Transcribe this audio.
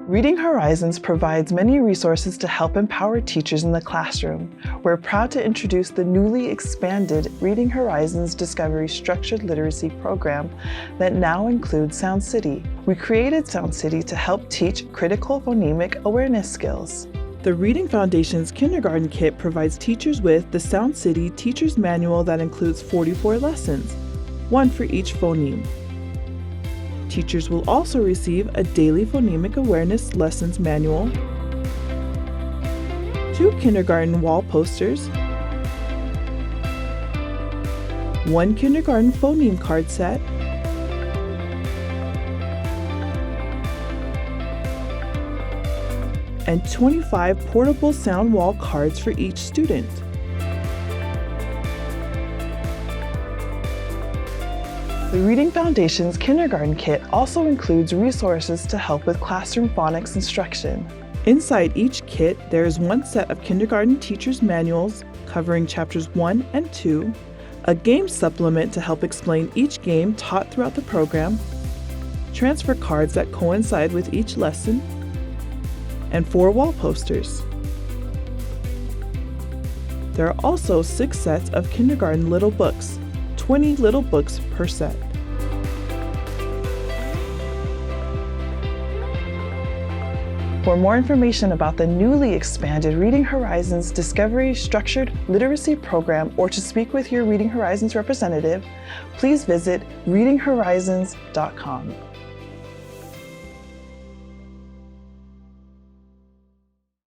Reading Horizons provides many resources to help empower teachers in the classroom. We're proud to introduce the newly expanded Reading Horizons Discovery Structured Literacy program that now includes Sound City. We created Sound City to help teach critical phonemic awareness skills. The Reading Foundation's Kindergarten Kit provides teachers with the Sound City Teacher's Manual that includes 44 lessons, one for each phoneme. Teachers will also receive a daily phonemic awareness lessons manual, 2 kindergarten wall posters, 1 kindergarten phoneme card set, and 25 portable sound wall cards for each student. The Reading Foundation's Kindergarten Kit also includes resources to help with classroom phonics instruction. Inside each kit, there is 1 set of kindergarten teachers' manuals covering chapters 1 and 2, a game supplement to help explain each game taught throughout the program, transfer cards that coincide with each lesson, and 4 wall posters. There are also 6 sets of kindergarten little books, 20 little books per set. For more information about the newly expanded Reading Horizons Discovery Structured Literacy Program or to speak with your Reading Horizons representative, please visit readinghorizons.com.